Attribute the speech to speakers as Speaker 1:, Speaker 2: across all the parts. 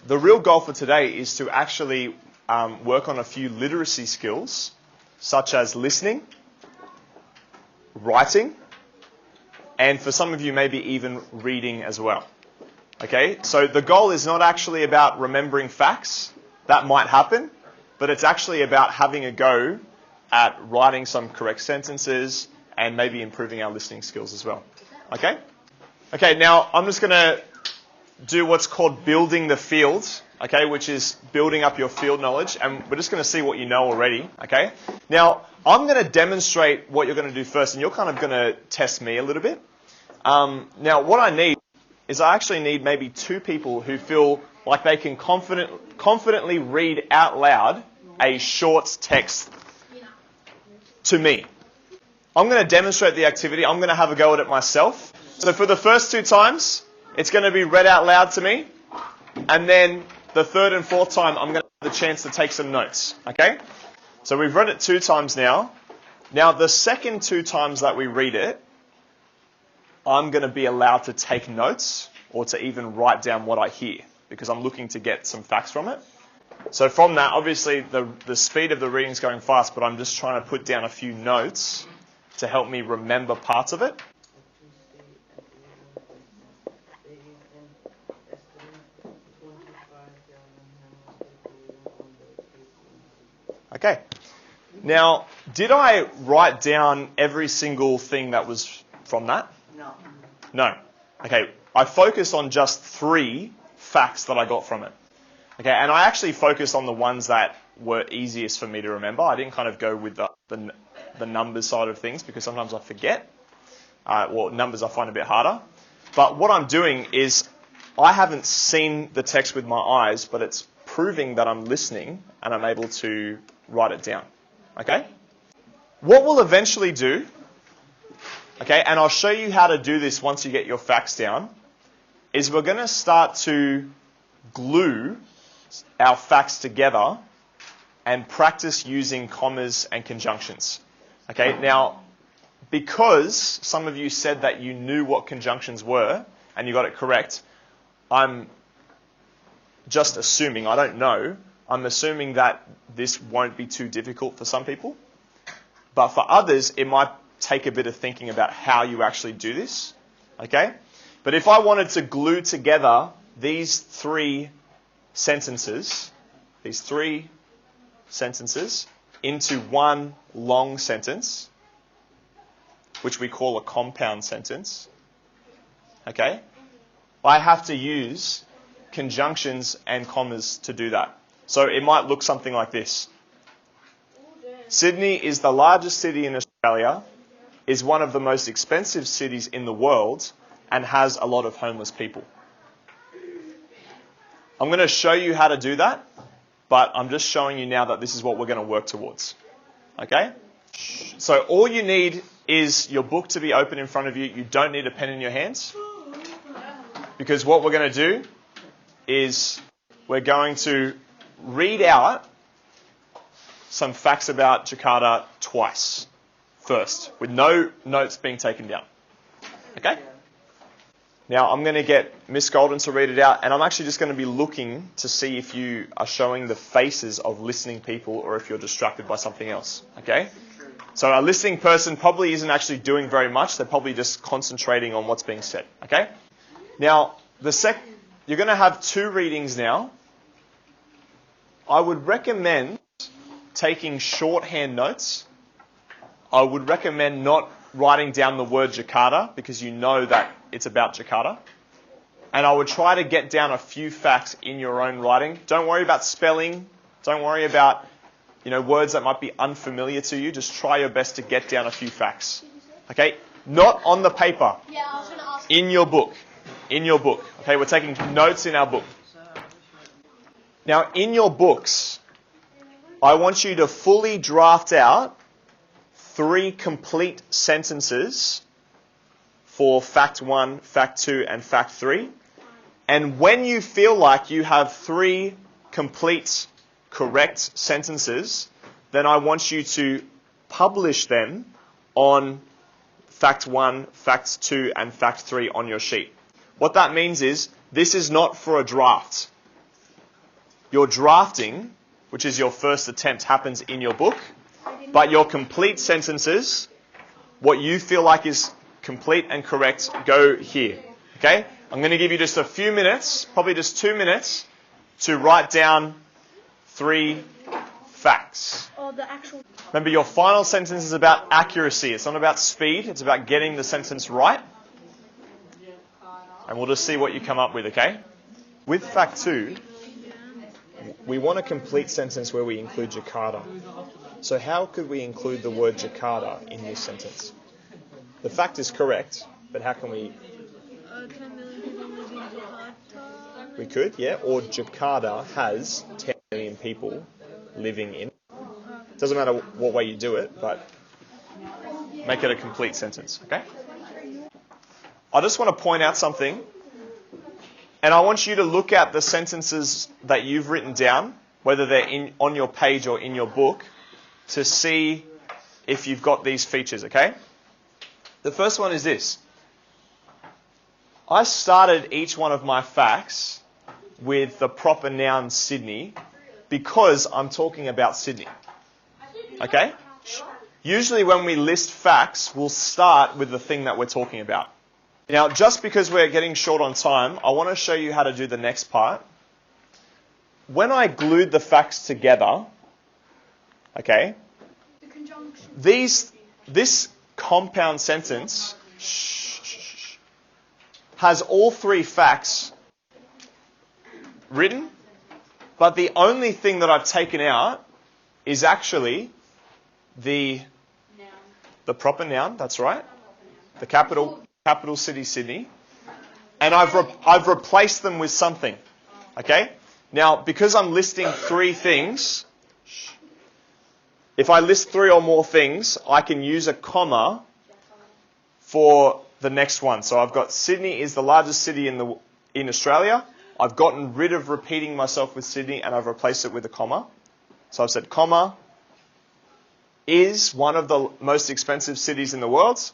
Speaker 1: the real goal for today is to actually work on a few literacy skills, such as listening, writing, and for some of you, maybe even reading as well. Okay, so the goal is not actually about remembering facts. That might happen, but it's actually about having a go at writing some correct sentences and maybe improving our listening skills as well. Okay? Okay, now I'm just going to do what's called building the field, okay, which is building up your field knowledge, and we're just going to see what you know already, okay? Now, I'm going to demonstrate what you're going to do first, and you're kind of going to test me a little bit. Now, what I need is I actually need maybe two people who feel like they can confidently read out loud a short text to me. I'm going to demonstrate the activity. I'm going to have a go at it myself. So for the first two times, it's going to be read out loud to me. And then the third and fourth time, I'm going to have the chance to take some notes. Okay? So we've read it 2 times now. Now, the second 2 times that we read it, I'm going to be allowed to take notes or to even write down what I hear because I'm looking to get some facts from it. So from that, obviously, the speed of the reading is going fast, but I'm just trying to put down a few notes to help me remember parts of it. Okay. Now, did I write down every single thing that was from that?
Speaker 2: No.
Speaker 1: No. Okay. I focused on just 3 facts that I got from it. Okay. And I actually focused on the ones that were easiest for me to remember. I didn't kind of go with the numbers side of things because sometimes I forget. Numbers I find a bit harder. But what I'm doing is I haven't seen the text with my eyes, but it's proving that I'm listening and I'm able to write it down. Okay? What we'll eventually do, okay, and I'll show you how to do this once you get your facts down, is we're going to start to glue our facts together and practice using commas and conjunctions. Okay, now, because some of you said that you knew what conjunctions were and you got it correct, I'm just assuming, I don't know, I'm assuming that this won't be too difficult for some people. But for others, it might take a bit of thinking about how you actually do this. Okay? But if I wanted to glue together these 3 sentences, into one long sentence, which we call a compound sentence, okay, I have to use conjunctions and commas to do that. So it might look something like this. Sydney is the largest city in Australia, is one of the most expensive cities in the world, and has a lot of homeless people. I'm going to show you how to do that, but I'm just showing you now that this is what we're going to work towards. Okay? So all you need is your book to be open in front of you. You don't need a pen in your hands. Because what we're going to do is we're going to read out some facts about Jakarta twice first, with no notes being taken down. Okay? Now I'm going to get Miss Golden to read it out, and I'm actually just going to be looking to see if you are showing the faces of listening people or if you're distracted by something else. Okay? So a listening person probably isn't actually doing very much. They're probably just concentrating on what's being said. Okay? Now, you're going to have 2 readings now. I would recommend taking shorthand notes. I would recommend not writing down the word Jakarta because you know that it's about Jakarta. And I would try to get down a few facts in your own writing. Don't worry about spelling. Don't worry about, words that might be unfamiliar to you. Just try your best to get down a few facts. Okay? Not on the paper.
Speaker 2: Yeah, I was going to ask.
Speaker 1: In your book. In your book. Okay, we're taking notes in our book. Now, in your books, I want you to fully draft out 3 complete sentences for fact 1, fact 2, and fact 3. And when you feel like you have 3 complete, correct sentences, then I want you to publish them on fact 1, fact 2, and fact 3 on your sheet. What that means is, this is not for a draft. your drafting, which is your first attempt, happens in your book, but your complete sentences, what you feel like is complete and correct, go here. Okay? I'm going to give you just a few minutes, probably just 2 minutes, to write down 3 facts. Remember, your final sentence is about accuracy. It's not about speed. It's about getting the sentence right. And we'll just see what you come up with, okay? With fact 2, we want a complete sentence where we include Jakarta. So how could we include the word Jakarta in this sentence? The fact is correct, but how can we...
Speaker 2: 10 million people live in Jakarta.
Speaker 1: We could, yeah. Or Jakarta has 10 million people living in. Doesn't matter what way you do it, but make it a complete sentence, okay? I just want to point out something, and I want you to look at the sentences that you've written down, whether they're on your page or in your book, to see if you've got these features, okay? The first one is this. I started each one of my facts with the proper noun Sydney because I'm talking about Sydney. Okay? Usually when we list facts, we'll start with the thing that we're talking about. Now, just because we're getting short on time, I want to show you how to do the next part. When I glued the facts together, okay, this compound sentence has all 3 facts written, but the only thing that I've taken out is actually the proper noun, that's right, the capital city, Sydney, and I've replaced them with something, okay? Now, because I'm listing 3 things, if I list 3 or more things, I can use a comma for the next one. So I've got Sydney is the largest city in Australia. I've gotten rid of repeating myself with Sydney and I've replaced it with a comma. So I've said comma is one of the most expensive cities in the world.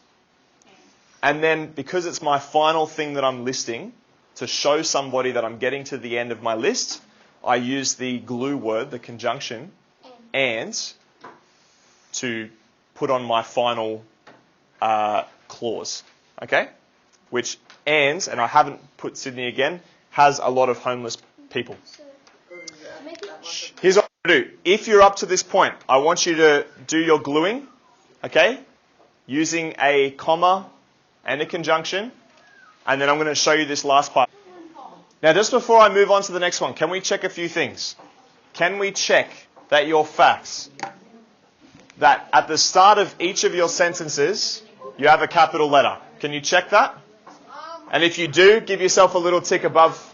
Speaker 1: And then because it's my final thing that I'm listing, to show somebody that I'm getting to the end of my list, I use the glue word, the conjunction, and to put on my final clause. Okay? Which and I haven't put Sydney again, has a lot of homeless people. Here's what I'm going to do. If you're up to this point, I want you to do your gluing, okay? Using a comma and a conjunction. And then I'm going to show you this last part. Now, just before I move on to the next one, can we check a few things? Can we check that your facts, that at the start of each of your sentences, you have a capital letter? Can you check that? And if you do, give yourself a little tick above.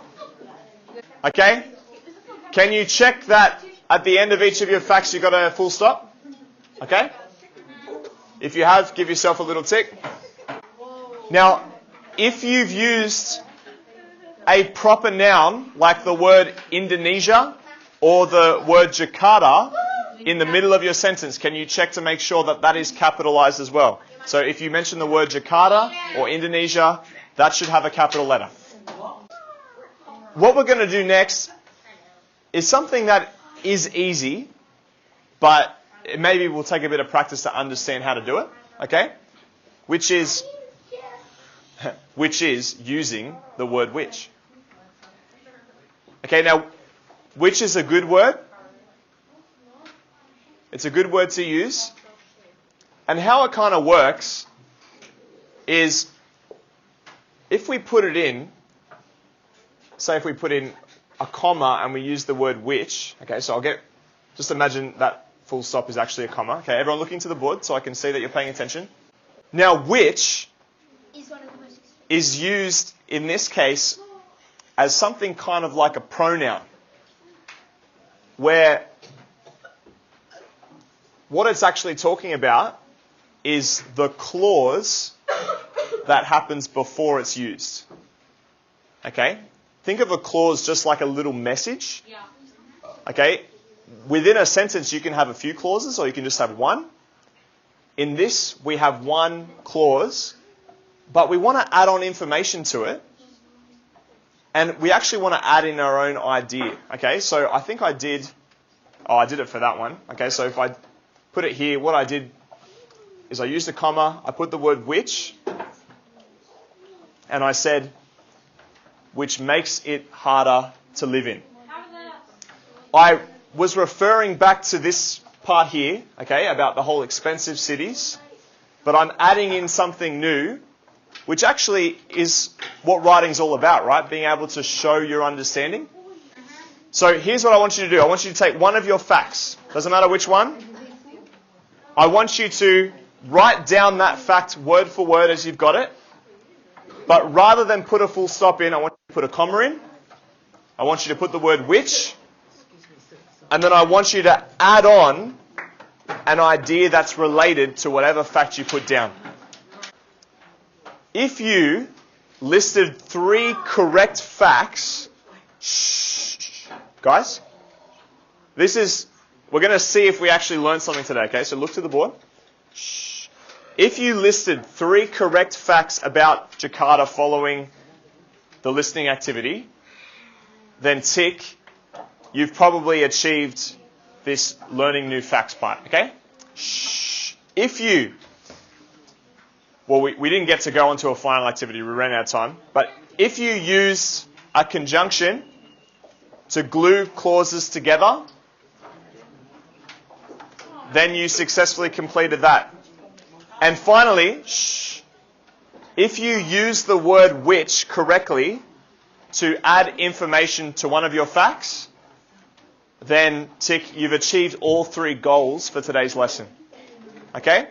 Speaker 1: Okay? Can you check that at the end of each of your facts you've got a full stop? Okay? If you have, give yourself a little tick. Now, if you've used a proper noun, like the word Indonesia or the word Jakarta, in the middle of your sentence, can you check to make sure that that is capitalized as well? So if you mention the word Jakarta or Indonesia, that should have a capital letter. What we're going to do next is something that is easy, but maybe we'll take a bit of practice to understand how to do it, okay? Which is using the word which. Okay, now, which is a good word. It's a good word to use. And how it kind of works is if we put it in, say if we put in a comma and we use the word which, okay, so just imagine that full stop is actually a comma. Okay, everyone looking to the board so I can see that you're paying attention. Now, which is used in this case as something kind of like a pronoun, where what it's actually talking about is the clause that happens before it's used. Okay? Think of a clause just like a little message. Okay? Within a sentence, you can have a few clauses or you can just have one. In this, we have one clause, but we want to add on information to it. And we actually want to add in our own idea. Okay, so I think I did it for that one. Okay, so if I put it here, what I did is I used a comma, I put the word which, and I said, which makes it harder to live in. I was referring back to this part here, okay, about the whole expensive cities, but I'm adding in something new, which actually is what writing's all about, right? Being able to show your understanding. So here's what I want you to do. I want you to take one of your facts. Doesn't matter which one. I want you to write down that fact word for word as you've got it. But rather than put a full stop in, I want you to put a comma in. I want you to put the word which. And then I want you to add on an idea that's related to whatever fact you put down. If you listed 3 correct facts, guys, we're going to see if we actually learned something today, okay? So look to the board. If you listed 3 correct facts about Jakarta following the listening activity, then tick, you've probably achieved this learning new facts part, okay? If you, we didn't get to go on to a final activity, we ran out of time, but if you use a conjunction to glue clauses together, then you successfully completed that. And finally, if you use the word which correctly to add information to one of your facts, then tick, you've achieved all 3 goals for today's lesson. Okay?